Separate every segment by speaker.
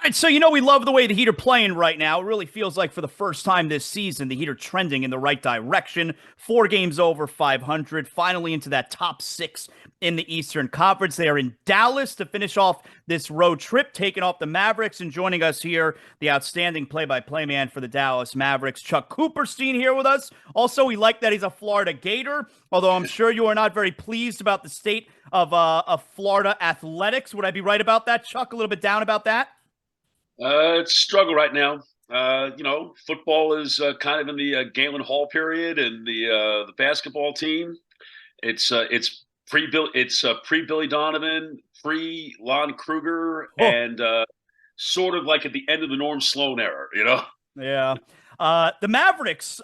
Speaker 1: And so, we love the way the Heat are playing right now. It really feels like for the first time this season, the Heat are trending in the right direction. 4 games over 500, finally into that top six in the Eastern Conference. They are in Dallas to finish off this road trip, taking off the Mavericks. And joining us here, the outstanding play-by-play man for the Dallas Mavericks, Chuck Cooperstein, here with us. Also, we like that he's a Florida Gator, although I'm sure you are not very pleased about the state of Florida athletics. Would I be right about that, Chuck? A little bit down about that?
Speaker 2: It's a struggle right now. Football is kind of in the Galen Hall period, and the basketball team. It's pre Billy Donovan, pre Lon Kruger,
Speaker 1: Oh,
Speaker 2: and sort of like at the end of the Norm Sloan era.
Speaker 1: yeah. The Mavericks.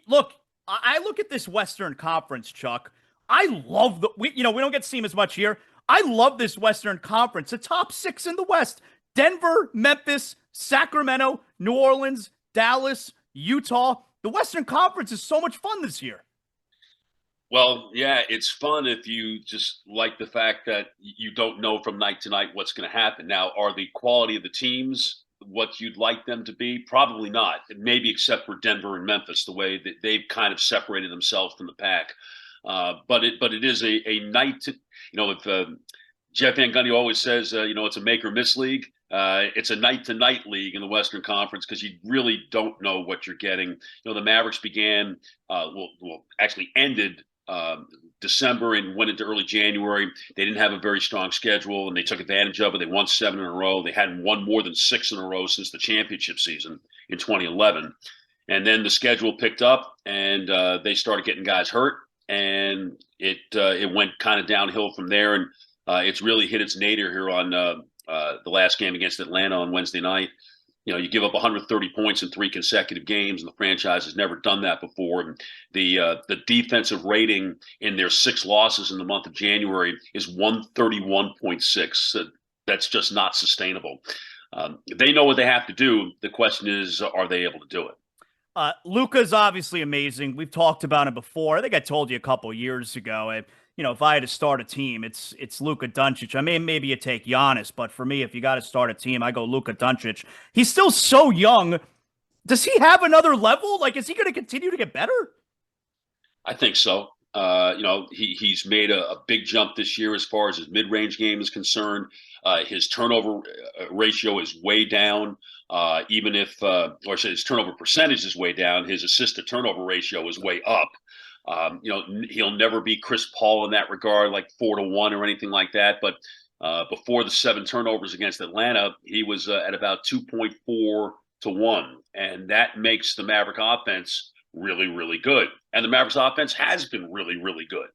Speaker 1: Look, I look at this Western Conference, Chuck. I love we don't get to see him as much here. I love this Western Conference. The top six in the West: Denver, Memphis, Sacramento, New Orleans, Dallas, Utah. The Western Conference is so much fun this year.
Speaker 2: Well, yeah, it's fun if you just like the fact that you don't know from night to night what's going to happen. Now, are the quality of the teams what you'd like them to be? Probably not. Maybe except for Denver and Memphis, the way that they've kind of separated themselves from the pack. But it is a night to, if Jeff Van Gundy always says, it's a make or miss league. It's a night to night league in the Western Conference because you really don't know what you're getting. The Mavericks began, actually ended December and went into early January. They didn't have a very strong schedule, and they took advantage of it. They won 7 in a row. They hadn't won more than 6 in a row since the championship season in 2011. And then the schedule picked up, and they started getting guys hurt, and it went kind of downhill from there. And it's really hit its nadir here on the last game against Atlanta on Wednesday night. You give up 130 points in 3 consecutive games, and the franchise has never done that before. And the defensive rating in their 6 losses in the month of January is 131.6. That's just not sustainable. They know what they have to do. The question is, are they able to do it?
Speaker 1: Luka's obviously amazing. We've talked about him before. I think I told you a couple years ago. If I had to start a team, it's Luka Doncic. I mean, maybe you take Giannis, but for me, if you got to start a team, I go Luka Doncic. He's still so young. Does he have another level? Like, is he going to continue to get better?
Speaker 2: I think so. He's made a big jump this year as far as his mid-range game is concerned. His turnover ratio is way down. Even if, or his turnover percentage is way down, his assist to turnover ratio is way up. He'll never be Chris Paul in that regard, like 4-1 or anything like that. But before the 7 turnovers against Atlanta, he was at about 2.4-1, and that makes the Maverick offense really, really good. And the Mavericks offense has been really, really good.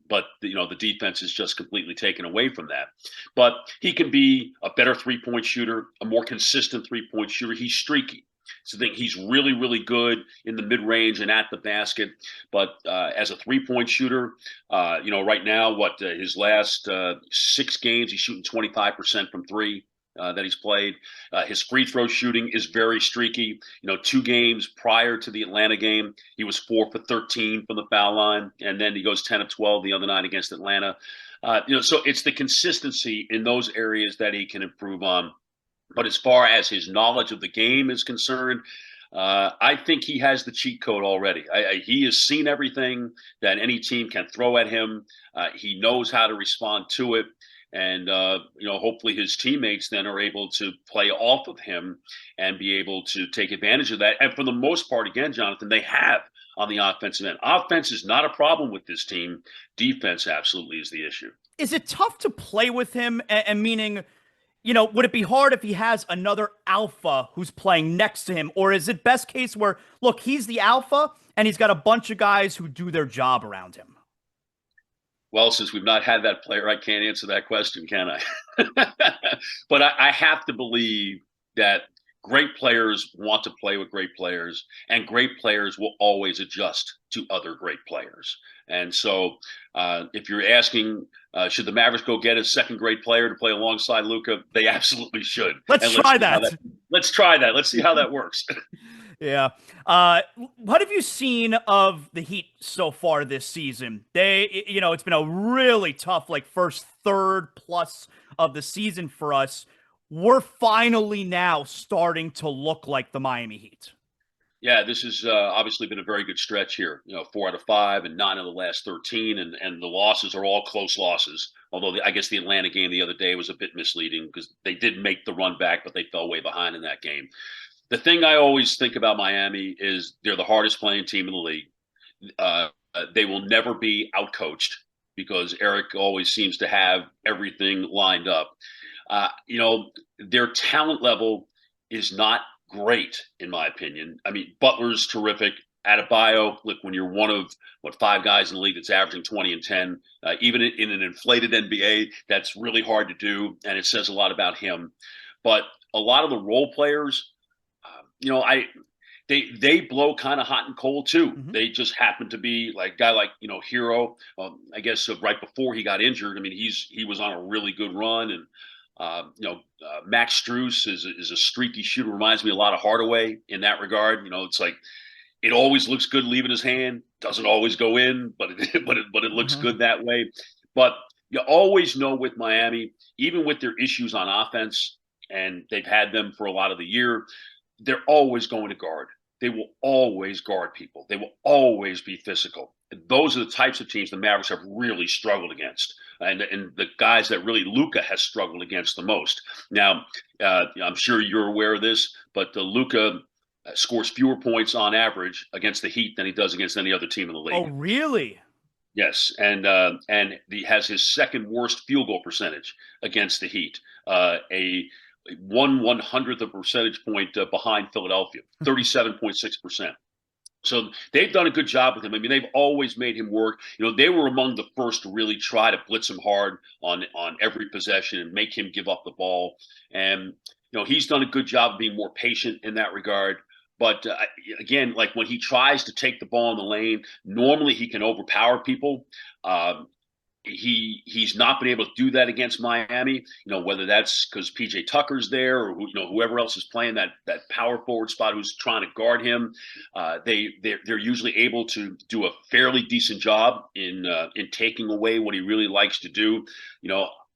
Speaker 2: But the defense is just completely taken away from that. But he can be a better 3-point shooter, a more consistent 3-point shooter. He's streaky. So I think he's really, really good in the mid-range and at the basket. But as a 3-point shooter, right now, his last 6 games, he's shooting 25% from 3 that he's played. His free throw shooting is very streaky. 2 games prior to the Atlanta game, he was 4 for 13 from the foul line, and then he goes 10 of 12 the other night against Atlanta. So it's the consistency in those areas that he can improve on. But as far as his knowledge of the game is concerned, I think he has the cheat code already. He has seen everything that any team can throw at him. He knows how to respond to it. And, hopefully his teammates then are able to play off of him and be able to take advantage of that. And for the most part, again, Jonathan, they have on the offensive end. Offense is not a problem with this team. Defense absolutely is the issue.
Speaker 1: Is it tough to play with him? And meaning, would it be hard if he has another alpha who's playing next to him? Or is it best case where, look, he's the alpha and he's got a bunch of guys who do their job around him?
Speaker 2: Well, since we've not had that player, I can't answer that question, can I? But I have to believe that great players want to play with great players, and great players will always adjust to other great players. And so if you're asking, should the Mavericks go get a second-grade player to play alongside Luka, they absolutely should.
Speaker 1: Let's try that.
Speaker 2: Let's try that. Let's see how that works.
Speaker 1: Yeah. What have you seen of the Heat so far this season? It's been a really tough, first third plus of the season for us. we're finally now starting to look like the Miami Heat.
Speaker 2: Yeah, this has obviously been a very good stretch here. 4 out of 5 and 9 of the last 13, and the losses are all close losses. Although I guess the Atlanta game the other day was a bit misleading because they did make the run back, but they fell way behind in that game. The thing I always think about Miami is they're the hardest playing team in the league. They will never be outcoached because Eric always seems to have everything lined up. Their talent level is not great, in my opinion. I mean, Butler's terrific. Adebayo, look, when you're one of 5 guys in the league that's averaging 20 and 10, even in an inflated NBA, that's really hard to do, and it says a lot about him. But a lot of the role players, they blow kind of hot and cold too.
Speaker 1: Mm-hmm.
Speaker 2: They just happen to be like a guy like Hero. I guess right before he got injured. I mean, he was on a really good run, and Max Strus is a streaky shooter. Reminds me a lot of Hardaway in that regard. It's like it always looks good leaving his hand. Doesn't always go in, but it looks good that way. But you always know with Miami, even with their issues on offense, and they've had them for a lot of the year, they're always going to guard. They will always guard people. They will always be physical. Those are the types of teams the Mavericks have really struggled against, and the guys that really Luka has struggled against the most. Now, I'm sure you're aware of this, but Luka scores fewer points on average against the Heat than he does against any other team in the league.
Speaker 1: Oh, really?
Speaker 2: Yes, and he has his second worst field goal percentage against the Heat. A 1/100th of a percentage point behind Philadelphia, 37.6%. So they've done a good job with him. I mean, they've always made him work. They were among the first to really try to blitz him hard on every possession and make him give up the ball. And he's done a good job of being more patient in that regard. But again, like when he tries to take the ball in the lane, normally he can overpower people. He's not been able to do that against Miami, whether that's because PJ Tucker's there or whoever else is playing that power forward spot who's trying to guard him. They're usually able to do a fairly decent job in taking away what he really likes to do.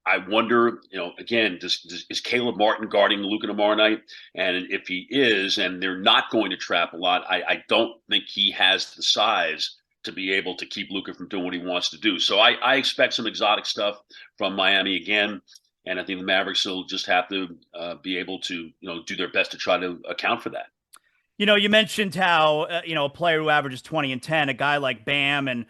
Speaker 2: I wonder, again, is Caleb Martin guarding Luka tomorrow night? And if he is, and they're not going to trap a lot, I don't think he has the size to be able to keep Luka from doing what he wants to do. So I expect some exotic stuff from Miami again. And I think the Mavericks will just have to be able to, do their best to try to account for that.
Speaker 1: You mentioned how, a player who averages 20 and 10, a guy like Bam and,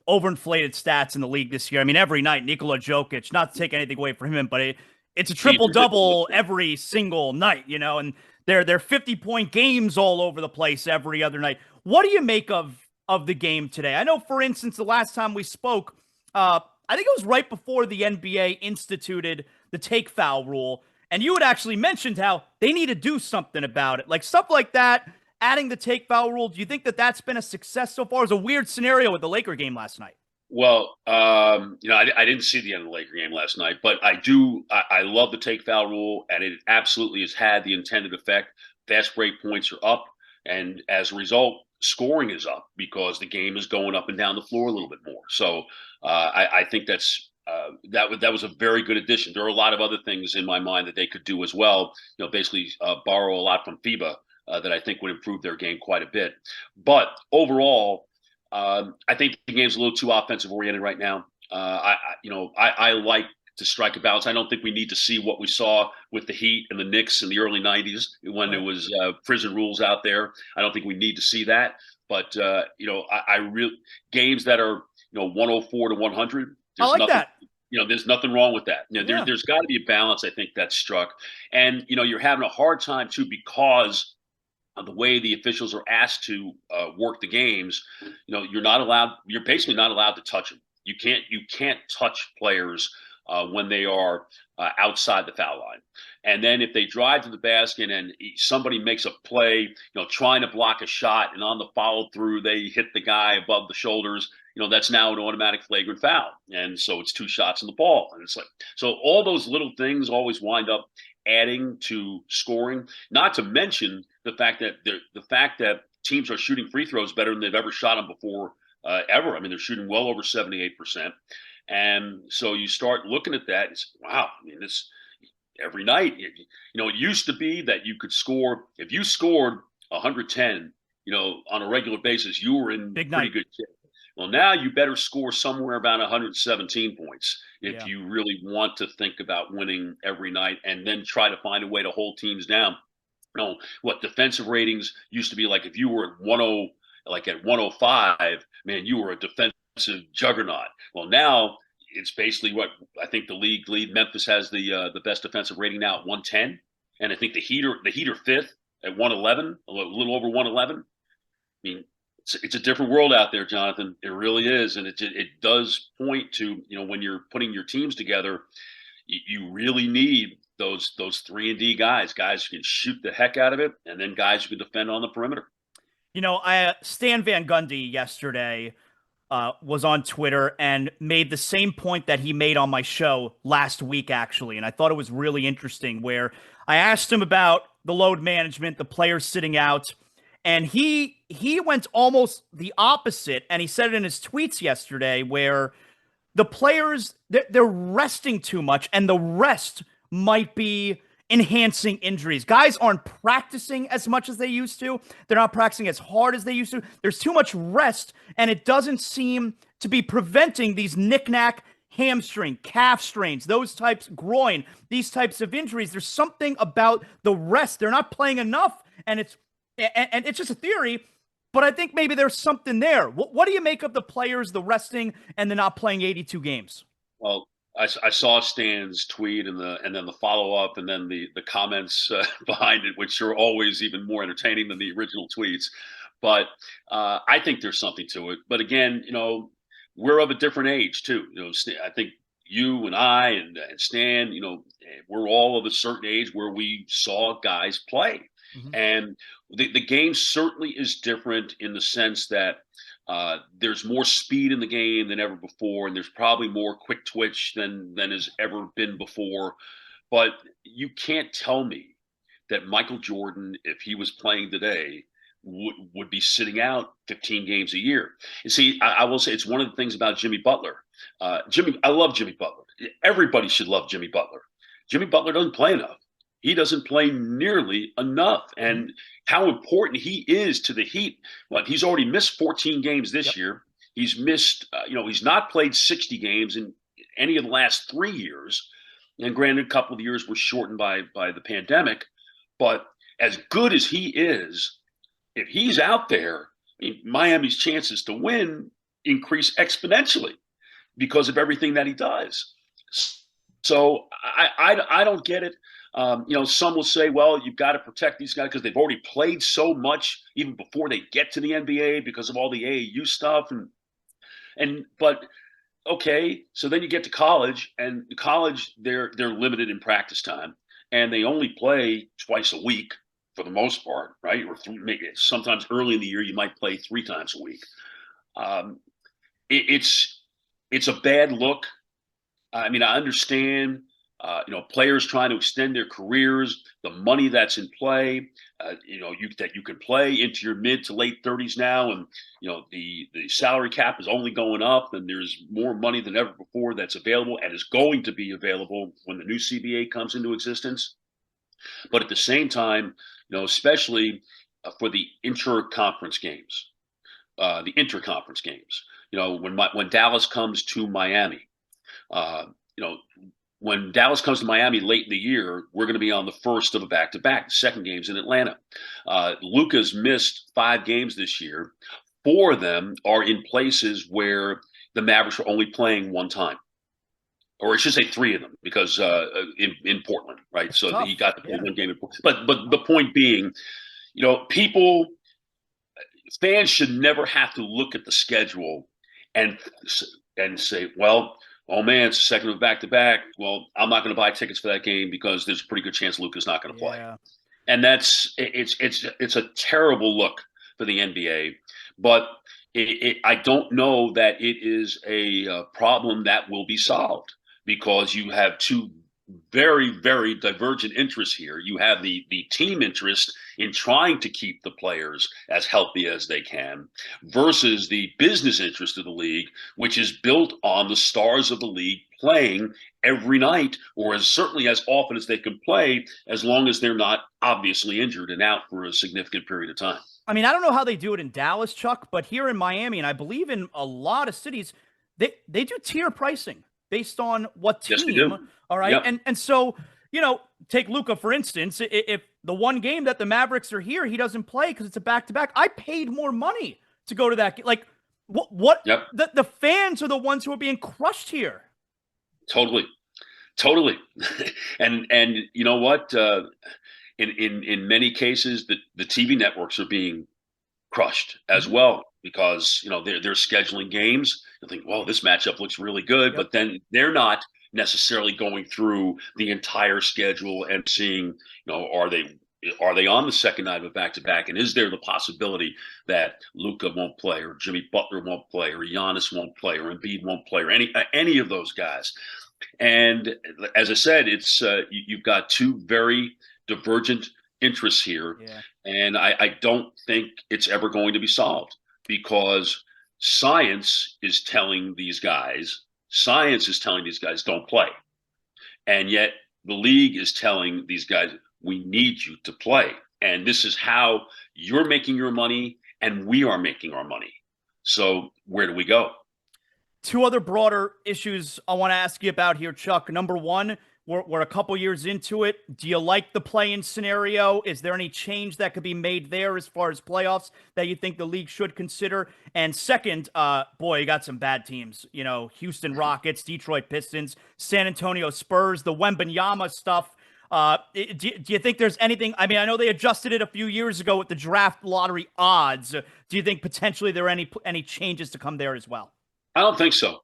Speaker 1: overinflated stats in the league this year. I mean, every night, Nikola Jokic, not to take anything away from him, but it's a triple-double every single night, and they're 50-point games all over the place every other night. What do you make of the game today? I know, for instance, the last time we spoke, I think it was right before the NBA instituted the take foul rule, and you had actually mentioned how they need to do something about it. Like stuff like that, adding the take foul rule. Do you think that that's been a success so far? It was a weird scenario with the Laker game last night.
Speaker 2: Well, I didn't see the end of the Laker game last night, but I love the take foul rule, and it absolutely has had the intended effect. Fast break points are up, and as a result, scoring is up because the game is going up and down the floor a little bit more. So I think that was a very good addition. There are a lot of other things in my mind that they could do as well. Basically borrow a lot from FIBA that I think would improve their game quite a bit. But overall, I think the game's a little too offensive oriented right now. I like to strike a balance. I don't think we need to see what we saw with the Heat and the Knicks in the early 90s when there was prison rules out there. I don't think we need to see that. But, I really games that are, 104 to 100.
Speaker 1: I like that.
Speaker 2: There's nothing wrong with that. There's got to be a balance, I think, that's struck. And, you're having a hard time, too, because of the way the officials are asked to work the games. You're basically not allowed to touch them. You can't touch players when they are outside the foul line. And then if they drive to the basket and somebody makes a play, trying to block a shot, and on the follow through, they hit the guy above the shoulders, that's now an automatic flagrant foul. And so it's 2 shots in the ball. And it's like, so all those little things always wind up adding to scoring, not to mention the fact that teams are shooting free throws better than they've ever shot them before, ever. I mean, they're shooting well over 78%. And so you start looking at that and say, wow, I mean, every night. It used to be that you could score, if you scored 110, on a regular basis, you were in
Speaker 1: Big
Speaker 2: pretty
Speaker 1: night.
Speaker 2: good shape. Well, now you better score somewhere about 117 points if
Speaker 1: Yeah.
Speaker 2: you really want to think about winning every night, and then try to find a way to hold teams down. What defensive ratings used to be like, if you were at 10, like at 105, man, you were a defensive juggernaut. Well, now it's basically what I think the league lead. Memphis has the best defensive rating now at 110, and I think the Heat are fifth at 111, a little over 111. I mean, it's a different world out there, Jonathan. It really is, and it does point to, when you're putting your teams together, you really need those 3-and-D guys who can shoot the heck out of it, and then guys who can defend on the perimeter.
Speaker 1: Stan Van Gundy yesterday was on Twitter and made the same point that he made on my show last week, actually. And I thought it was really interesting, where I asked him about the load management, the players sitting out, and he went almost the opposite. And he said it in his tweets yesterday, where the players, they're resting too much, and the rest might be enhancing injuries. Guys aren't practicing as much as they used to. They're not practicing as hard as they used to. There's too much rest, and it doesn't seem to be preventing these knick-knack hamstring, calf strains, those types, groin, these types of injuries. There's something about the rest. They're not playing enough, and it's just a theory, but I think maybe there's something there. What do you make of the players, the resting, and the not playing 82 games?
Speaker 2: Well, I saw Stan's tweet and then the follow up, and then the comments behind it, which are always even more entertaining than the original tweets. But I think there's something to it. But again, we're of a different age too. I think you and I and Stan, we're all of a certain age where we saw guys play.
Speaker 1: Mm-hmm.
Speaker 2: And the game certainly is different in the sense that there's more speed in the game than ever before, and there's probably more quick twitch than has ever been before. But you can't tell me that Michael Jordan, if he was playing today, would be sitting out 15 games a year. You see, I will say, it's one of the things about Jimmy Butler. I love Jimmy Butler. Everybody should love Jimmy Butler. Jimmy Butler doesn't play enough. He doesn't play nearly enough. And how important he is to the Heat. Well, he's already missed 14 games this year. He's missed, he's not played 60 games in any of the last 3 years. And granted, a couple of years were shortened by the pandemic. But as good as he is, if he's out there, Miami's chances to win increase exponentially because of everything that he does. So I don't get it. Some will say, well, you've got to protect these guys because they've already played so much even before they get to the NBA because of all the AAU stuff. But okay, so then you get to college, and college they're limited in practice time, and they only play twice a week for the most part, right? Or maybe sometimes early in the year you might play 3 times a week. It's a bad look. I understand, players trying to extend their careers, the money that's in play, that you can play into your mid to late 30s now, and the salary cap is only going up, and there's more money than ever before that's available and is going to be available when the new CBA comes into existence. But at the same time, especially for the interconference games, when Dallas comes to Miami. When Dallas comes to Miami late in the year, we're going to be on the first of a back-to-back. The second game's in Atlanta. Luka's missed 5 games this year. 4 of them are in places where the Mavericks are only playing 1 time. Or I should say 3 of them, because in Portland, right?
Speaker 1: That's
Speaker 2: so
Speaker 1: tough.
Speaker 2: He got to play 1 game in Portland. But the point being, fans should never have to look at the schedule and say, well, oh man, it's the second of back-to-back. Well, I'm not going to buy tickets for that game because there's a pretty good chance Luka's not going to play. And it's a terrible look for the NBA. But I don't know that it is a problem that will be solved, because you have 2 very, very divergent interests here. You have the team interest in trying to keep the players as healthy as they can, versus the business interest of the league, which is built on the stars of the league playing every night, or as certainly as often as they can play, as long as they're not obviously injured and out for a significant period of time.
Speaker 1: I mean, I don't know how they do it in Dallas, Chuck, but here in Miami, and I believe in a lot of cities, they do tier pricing based on what
Speaker 2: Yes, they
Speaker 1: team.
Speaker 2: do.
Speaker 1: All right,
Speaker 2: Yep.
Speaker 1: and so take Luka for instance. If the one game that the Mavericks are here, he doesn't play because it's a back to back. I paid more money to go to that. Like what
Speaker 2: Yep.
Speaker 1: the fans are the ones who are being crushed here.
Speaker 2: Totally. Totally. And you know what? In many cases, the TV networks are being crushed as well, because they're scheduling games. You think, well, this matchup looks really good, but then they're not necessarily going through the entire schedule and seeing, are they on the second night of a back-to-back, and is there the possibility that Luka won't play, or Jimmy Butler won't play, or Giannis won't play, or Embiid won't play, or any of those guys. And as I said, it's you've got two very divergent interests here.
Speaker 1: Yeah.
Speaker 2: And I don't think it's ever going to be solved, because science is telling these guys don't play. And yet the league is telling these guys, we need you to play. And this is how you're making your money and we are making our money. So where do we go?
Speaker 1: Two other broader issues I want to ask you about here, Chuck. Number one, we're a couple years into it. Do you like the play-in scenario? Is there any change that could be made there as far as playoffs that you think the league should consider? And second, boy, you got some bad teams. Houston Rockets, Detroit Pistons, San Antonio Spurs, the Wembanyama stuff. Do you think there's anything? I mean, I know they adjusted it a few years ago with the draft lottery odds. Do you think potentially there are any changes to come there as well?
Speaker 2: I don't think so,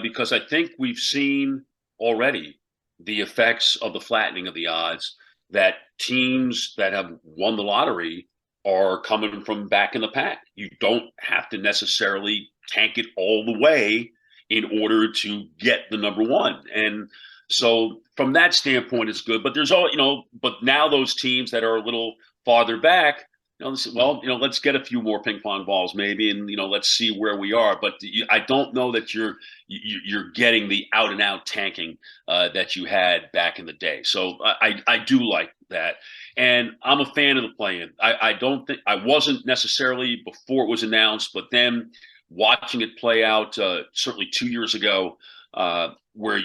Speaker 2: because I think we've seen already the effects of the flattening of the odds, that teams that have won the lottery are coming from back in the pack. You don't have to necessarily tank it all the way in order to get the number one. And so from that standpoint, it's good. But there's but now those teams that are a little farther back, let's get a few more ping pong balls maybe, and let's see where we are. But I don't know that you're getting the out and out tanking that you had back in the day. So I do like that, and I'm a fan of the play-in. I don't think I wasn't necessarily before it was announced, but then watching it play out certainly 2 years ago, where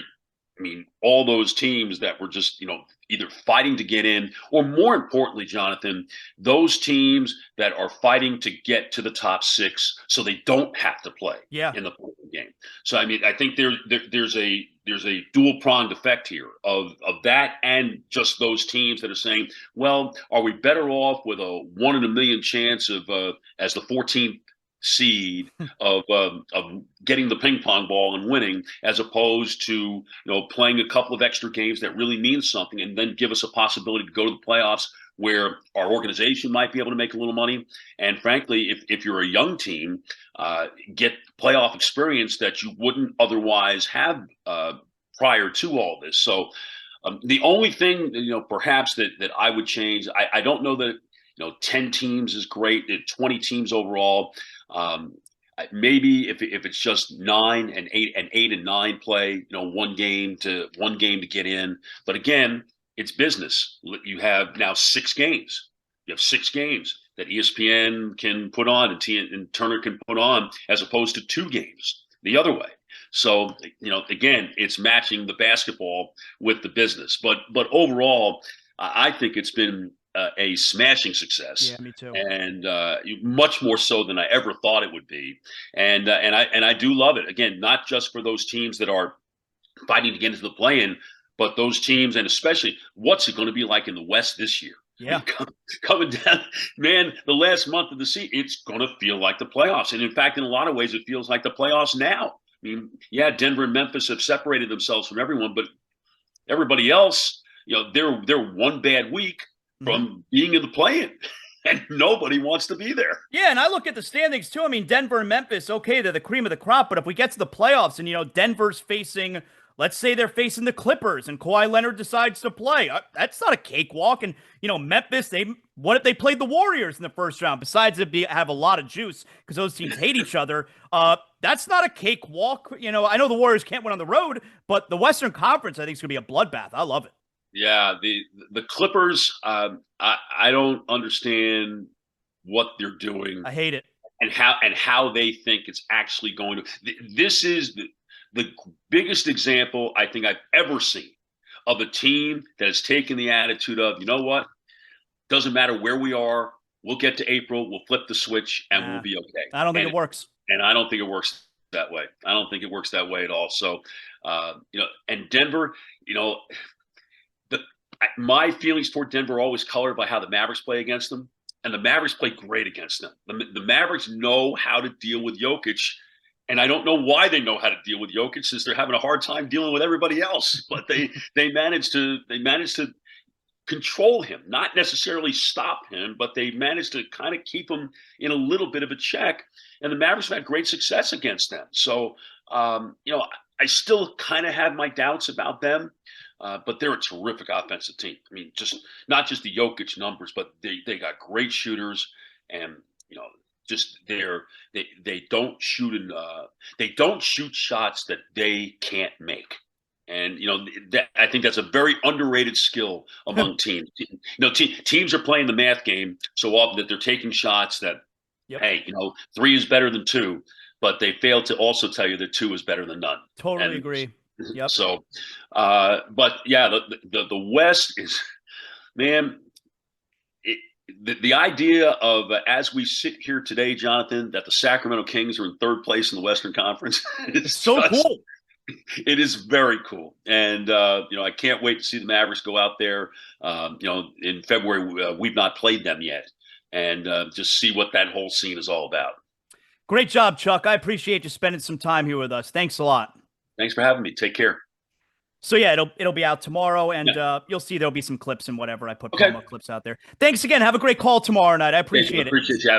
Speaker 2: all those teams that were just, either fighting to get in, or more importantly, Jonathan, those teams that are fighting to get to the top six so they don't have to play in the game. So, I think there's a dual-pronged effect here of that, and just those teams that are saying, well, are we better off with a 1 in a million chance of as the 14th seed of getting the ping pong ball and winning, as opposed to playing a couple of extra games that really mean something, and then give us a possibility to go to the playoffs where our organization might be able to make a little money, and frankly, if you're a young team, get playoff experience that you wouldn't otherwise have prior to all this. So the only thing perhaps that I would change, I don't know that 10 teams is great, 20 teams overall. Maybe if it's just 9 and 8 and 8 and 9 play, one game to get in. But again, it's business. You have now 6 games. You have 6 games that ESPN can put on and Turner can put on, as opposed to 2 games the other way. So, again, it's matching the basketball with the business. But overall, I think it's been a smashing success.
Speaker 1: Yeah, me too.
Speaker 2: And much more so than I ever thought it would be. And I do love it. Again, not just for those teams that are fighting to get into the play-in, but those teams, and especially what's it going to be like in the West this year?
Speaker 1: Yeah.
Speaker 2: Coming down, man, the last month of the season, it's going to feel like the playoffs. And in fact, in a lot of ways, it feels like the playoffs now. Denver and Memphis have separated themselves from everyone, but everybody else, they're one bad week from being in the play-in, and nobody wants to be there.
Speaker 1: Yeah, and I look at the standings too. Denver and Memphis, okay, they're the cream of the crop, but if we get to the playoffs and Denver's facing let's say they're facing the Clippers and Kawhi Leonard decides to play. That's not a cakewalk. And, Memphis, what if they played the Warriors in the first round? Besides have a lot of juice because those teams hate each other. That's not a cakewalk. I know the Warriors can't win on the road, but the Western Conference, I think, is going to be a bloodbath. I love it.
Speaker 2: Yeah, the Clippers, I don't understand what they're doing.
Speaker 1: I hate it.
Speaker 2: And how they think it's actually going to. This is the biggest example I think I've ever seen of a team that has taken the attitude of, you know what, doesn't matter where we are, we'll get to April, we'll flip the switch, and we'll be okay.
Speaker 1: I don't think it works.
Speaker 2: And I don't think it works that way. I don't think it works that way at all. So, and Denver, my feelings toward Denver are always colored by how the Mavericks play against them. And the Mavericks play great against them. The Mavericks know how to deal with Jokic. And I don't know why they know how to deal with Jokic, since they're having a hard time dealing with everybody else. But they managed to control him, not necessarily stop him, but they managed to kind of keep him in a little bit of a check. And the Mavericks have had great success against them. So, I still kind of have my doubts about them. But they're a terrific offensive team. I mean, not just the Jokic numbers, but they got great shooters, and just they don't shoot they don't shoot shots that they can't make. And I think that's a very underrated skill among teams. Teams are playing the math game so often that they're taking shots that, hey, 3 is better than 2, but they fail to also tell you that 2 is better than none.
Speaker 1: Totally agree. Yep.
Speaker 2: So, but yeah, the West is, man, the idea of, as we sit here today, Jonathan, that the Sacramento Kings are in 3rd place in the Western Conference.
Speaker 1: It's so cool.
Speaker 2: It is very cool. And, I can't wait to see the Mavericks go out there. In February, we've not played them yet, and just see what that whole scene is all about.
Speaker 1: Great job, Chuck. I appreciate you spending some time here with us. Thanks a lot.
Speaker 2: Thanks for having me. Take care.
Speaker 1: So yeah, it'll be out tomorrow, and you'll see there'll be some clips and whatever. I put promo clips out there. Thanks again. Have a great call tomorrow night. I appreciate it.
Speaker 2: Appreciate you having